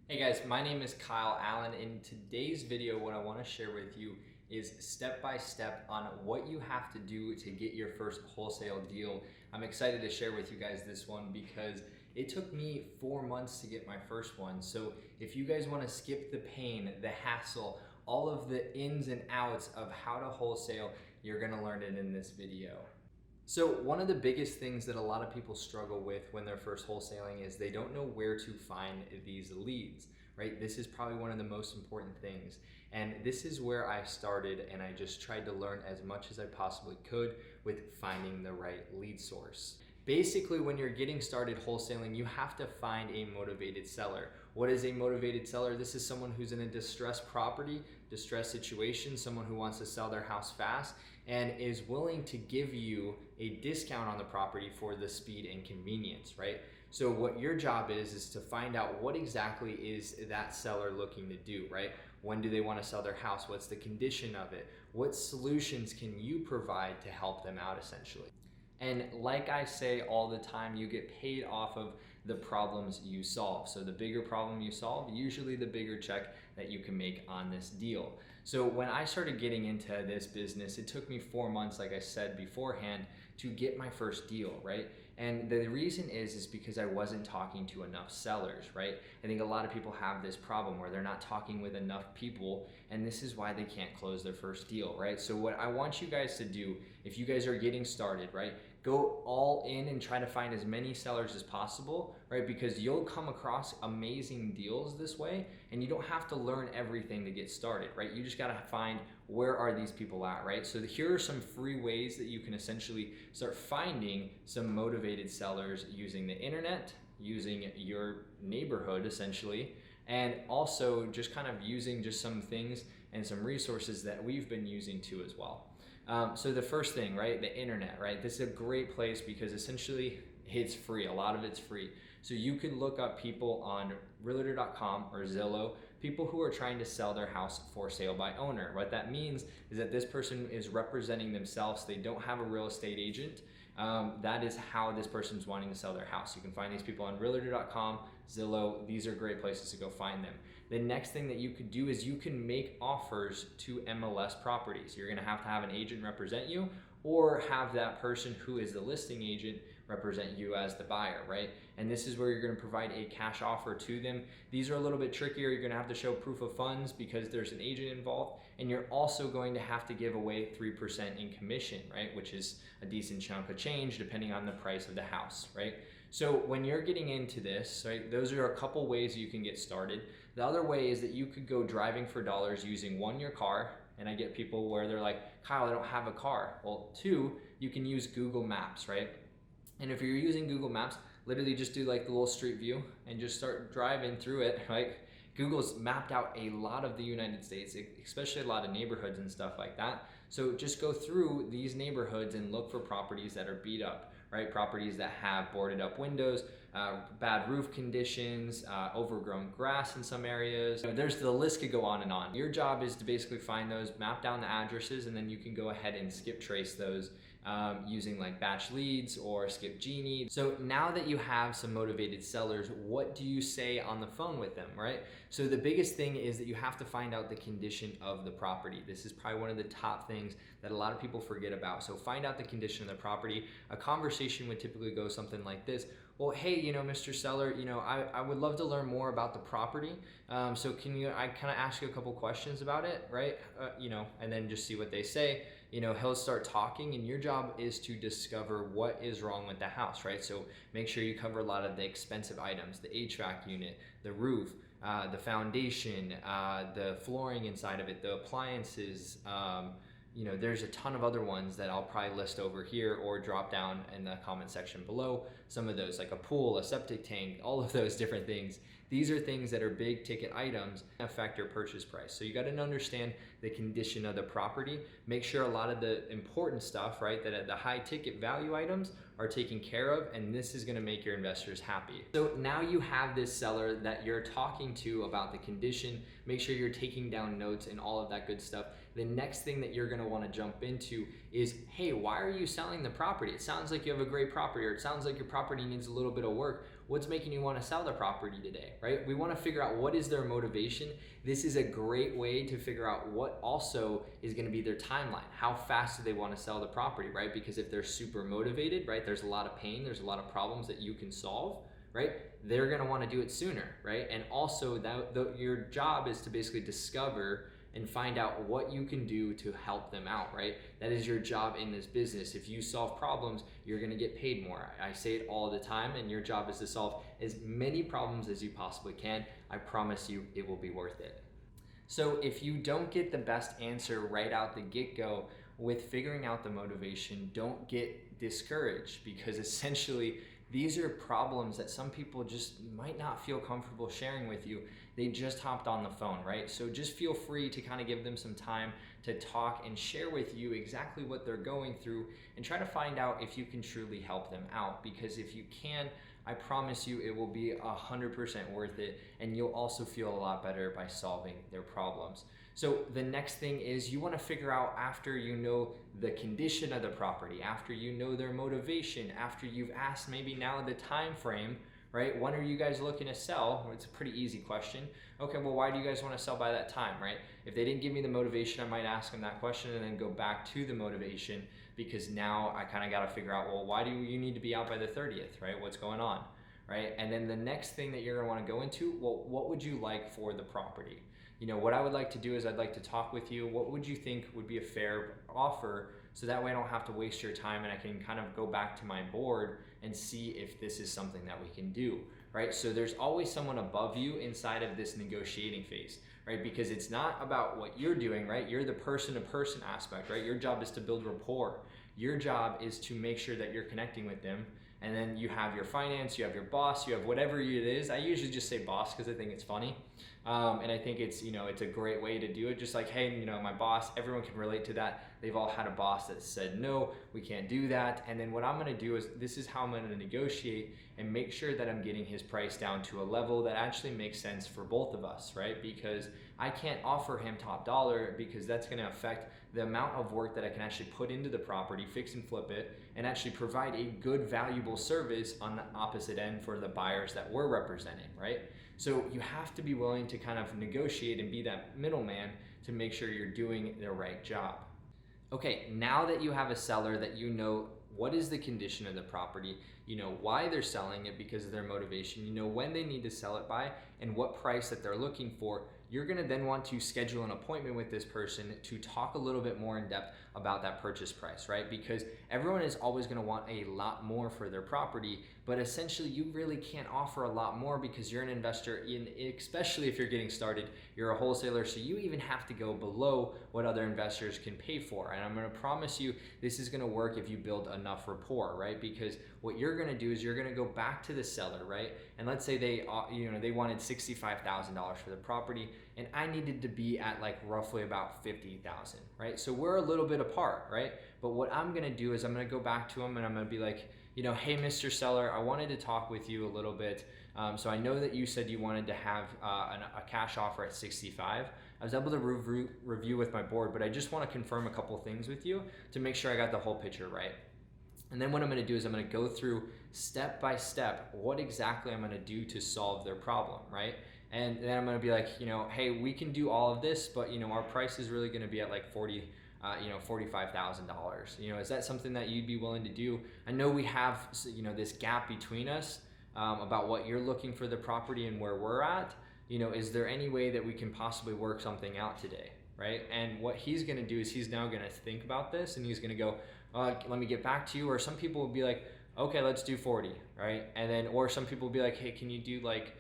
Hey guys, my name is Kyle Allen. In today's video, what I want to share with you is step by step on what you have to do to get your first wholesale deal. I'm excited to share with you guys this one because it took me 4 months to get my first one. So if you guys want to skip the pain, the hassle, all of the ins and outs of how to wholesale, you're going to learn it in this video. So one of the biggest things that a lot of people struggle with when they're first wholesaling is they don't know where to find these leads, right? This is probably one of the most important things. And this is where I started, and I just tried to learn as much as I possibly could with finding the right lead source. Basically, when you're getting started wholesaling, you have to find a motivated seller. What is a motivated seller? This is someone who's in a distressed property, distressed situation, someone who wants to sell their house fast and is willing to give you a discount on the property for the speed and convenience, right? So what your job is to find out what exactly is that seller looking to do, right? When do they want to sell their house? What's the condition of it? What solutions can you provide to help them out essentially? And like I say all the time, you get paid off of the problems you solve. So the bigger problem you solve, usually the bigger check that you can make on this deal. So when I started getting into this business, it took me 4 months, like I said beforehand, to get my first deal, right? And the reason is because I wasn't talking to enough sellers, right? I think a lot of people have this problem where they're not talking with enough people, and this is why they can't close their first deal, right? So what I want you guys to do, if you guys are getting started, right, go all in and try to find as many sellers as possible, right? Because you'll come across amazing deals this way, and you don't have to learn everything to get started, right? You just gotta find where are these people at, right? So here are some free ways that you can essentially start finding some motivated sellers using the internet, using your neighborhood essentially, and also just kind of using just some things and some resources that we've been using too as well. So the first thing, right, the internet, right? This is a great place because essentially it's free. A lot of it's free. So you can look up people on realtor.com or Zillow, people who are trying to sell their house for sale by owner. What that means is that this person is representing themselves. They don't have a real estate agent. That is how this person's wanting to sell their house. You can find these people on realtor.com, Zillow. These are great places to go find them. The next thing that you could do is you can make offers to MLS properties. You're gonna have an agent represent you or have that person who is the listing agent represent you as the buyer, right? And this is where you're gonna provide a cash offer to them. These are a little bit trickier. You're gonna have to show proof of funds because there's an agent involved, and you're also going to have to give away 3% in commission, right? Which is a decent chunk of change depending on the price of the house, right? So when you're getting into this, right, those are a couple ways you can get started. The other way is that you could go driving for dollars using one, your car, and I get people where they're like, Kyle, I don't have a car. Well, two, you can use Google Maps, right? And if you're using Google Maps, literally just do like the little street view and just start driving through it, right? Google's mapped out a lot of the United States, especially a lot of neighborhoods and stuff like that. So just go through these neighborhoods and look for properties that are beat up, right? Properties that have boarded up windows, bad roof conditions, overgrown grass in some areas. The list could go on and on. Your job is to basically find those, map down the addresses, and then you can go ahead and skip trace those using like batch leads or skip Genie. So now that you have some motivated sellers, what do you say on the phone with them, right? So the biggest thing is that you have to find out the condition of the property. This is probably one of the top things that a lot of people forget about. So find out the condition of the property. A conversation would typically go something like this. Well, hey, Mr. Seller, I would love to learn more about the property. So I kind of ask you a couple questions about it, right? And then just see what they say. He'll start talking, and your job is to discover what is wrong with the house, right? So make sure you cover a lot of the expensive items, the HVAC unit, the roof, the foundation, the flooring inside of it, the appliances. There's a ton of other ones that I'll probably list over here or drop down in the comment section below. Some of those, like a pool, a septic tank, all of those different things. These are things that are big ticket items that affect your purchase price. So you got to understand the condition of the property. Make sure a lot of the important stuff, right, that the high ticket value items are taken care of, and this is going to make your investors happy. So now you have this seller that you're talking to about the condition. Make sure you're taking down notes and all of that good stuff. The next thing that you're going to want to jump into is, hey, why are you selling the property? It sounds like you have a great property, or it sounds like your property needs a little bit of work. what's making you want to sell the property today, right? We want to figure out what is their motivation. This is a great way to figure out what also is going to be their timeline. How fast do they want to sell the property, right? Because if they're super motivated, right, there's a lot of pain, there's a lot of problems that you can solve, right? They're going to want to do it sooner, right? And also your job is to basically discover and find out what you can do to help them out, right? That is your job in this business. If you solve problems, you're gonna get paid more. I say it all the time, and your job is to solve as many problems as you possibly can. I promise you it will be worth it. So if you don't get the best answer right out the get-go with figuring out the motivation, don't get discouraged, because essentially these are problems that some people just might not feel comfortable sharing with you. They just hopped on the phone, right? So just feel free to kind of give them some time to talk and share with you exactly what they're going through, and try to find out if you can truly help them out. Because if you can, I promise you it will be 100% worth it, and you'll also feel a lot better by solving their problems. So the next thing is, you want to figure out, after you know the condition of the property, after you know their motivation, after you've asked maybe now the time frame, right? When are you guys looking to sell? Well, it's a pretty easy question. Okay, well, why do you guys want to sell by that time, right? If they didn't give me the motivation, I might ask them that question and then go back to the motivation, because now I kind of got to figure out, well, why do you need to be out by the 30th, right? What's going on, right? And then the next thing that you're going to want to go into, well, what would you like for the property? You know, what I would like to do is I'd like to talk with you. What would you think would be a fair offer? So that way I don't have to waste your time, and I can kind of go back to my board and see if this is something that we can do, right? So there's always someone above you inside of this negotiating phase, right? Because it's not about what you're doing, right? You're the person-to-person aspect, right? Your job is to build rapport. Your job is to make sure that you're connecting with them. And then you have your finance, you have your boss, you have whatever it is. I usually just say boss because I think it's funny. And I think it's, it's a great way to do it. Just like, hey, my boss, everyone can relate to that. They've all had a boss that said, no, we can't do that. And then what I'm gonna do is, this is how I'm gonna negotiate and make sure that I'm getting his price down to a level that actually makes sense for both of us, right? Because I can't offer him top dollar, because that's gonna affect the amount of work that I can actually put into the property, fix and flip it, and actually provide a good, valuable service on the opposite end for the buyers that we're representing, right? So you have to be willing to kind of negotiate and be that middleman to make sure you're doing the right job. Okay, now that you have a seller that you know what is the condition of the property, you know why they're selling it because of their motivation, you know when they need to sell it by, and what price that they're looking for, you're gonna then want to schedule an appointment with this person to talk a little bit more in depth about that purchase price, right? Because everyone is always gonna want a lot more for their property, but essentially you really can't offer a lot more because you're an investor, especially if you're getting started, you're a wholesaler, so you even have to go below what other investors can pay for. And I'm gonna promise you this is gonna work if you build enough rapport, right? Because what you're gonna do is you're gonna go back to the seller, right? And let's say they wanted $65,000 for the property, and I needed to be at like roughly about 50,000, right? So we're a little bit apart, right? But what I'm gonna do is I'm gonna go back to him and I'm gonna be like, hey, Mr. Seller, I wanted to talk with you a little bit. So I know that you said you wanted to have a cash offer at 65. I was able to review with my board, but I just want to confirm a couple things with you to make sure I got the whole picture right. And then what I'm going to do is I'm going to go through step by step what exactly I'm going to do to solve their problem, right? And then I'm going to be like, hey, we can do all of this, but our price is really going to be at like $45,000. Is that something that you'd be willing to do? I know we have this gap between us about what you're looking for the property and where we're at. Is there any way that we can possibly work something out today, right? And what he's going to do is he's now going to think about this, and he's going to go, let me get back to you. Or some people will be like, okay, let's do 40, right? And then, or some people will be like, hey, can you do like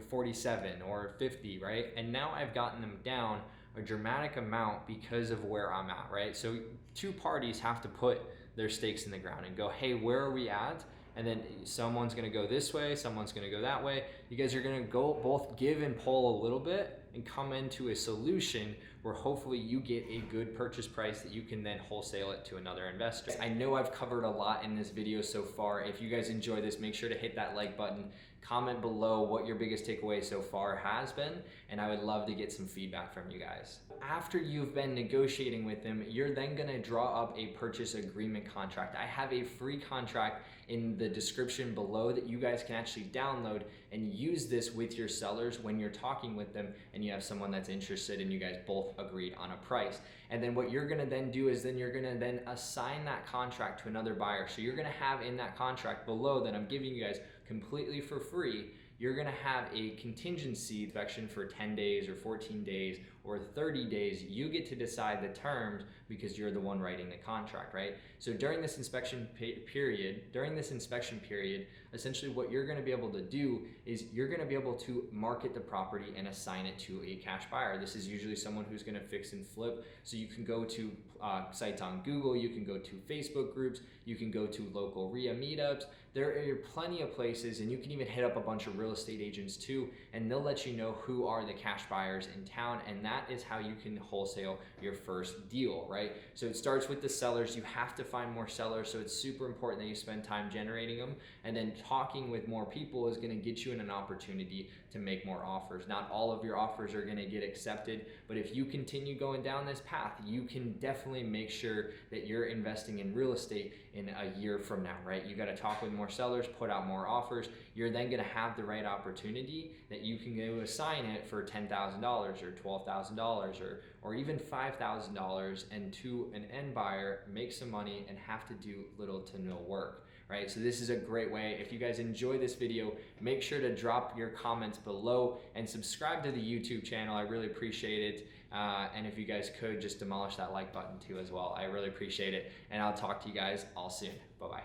47 or 50, right? And now I've gotten them down a dramatic amount because of where I'm at, right? So two parties have to put their stakes in the ground and go, hey, where are we at? And then someone's gonna go this way, someone's gonna go that way. You guys are gonna go both give and pull a little bit and come into a solution where hopefully you get a good purchase price that you can then wholesale it to another investor. I know I've covered a lot in this video so far. If you guys enjoy this, make sure to hit that like button comment below what your biggest takeaway so far has been, and I would love to get some feedback from you guys. After you've been negotiating with them, you're then gonna draw up a purchase agreement contract. I have a free contract in the description below that you guys can actually download and use this with your sellers when you're talking with them and you have someone that's interested and you guys both agreed on a price. And then what you're gonna then do is you're gonna then assign that contract to another buyer. So you're gonna have in that contract below that I'm giving you guys completely for free, you're gonna have a contingency inspection for 10 days or 14 days or 30 days. You get to decide the terms because you're the one writing the contract, right? So during this inspection period, essentially what you're gonna be able to do is you're gonna be able to market the property and assign it to a cash buyer. This is usually someone who's gonna fix and flip. So you can go to sites on Google, you can go to Facebook groups, you can go to local RIA meetups. There are plenty of places, and you can even hit up a bunch of real estate agents too, and they'll let you know who are the cash buyers in town, and that is how you can wholesale your first deal, right? So it starts with the sellers. You have to find more sellers, so it's super important that you spend time generating them, and then talking with more people is gonna get you in an opportunity to make more offers. Not all of your offers are gonna get accepted, but if you continue going down this path, you can definitely make sure that you're investing in real estate in a year from now, right? You gotta talk with more sellers, put out more offers. You're then gonna have the right opportunity that you can go assign it for $10,000 or $12,000 or even $5,000, and to an end buyer, make some money and have to do little to no work. Right, so this is a great way. If you guys enjoy this video, make sure to drop your comments below and subscribe to the YouTube channel. I really appreciate it. And if you guys could just demolish that like button too as well. I really appreciate it. And I'll talk to you guys all soon. Bye-bye.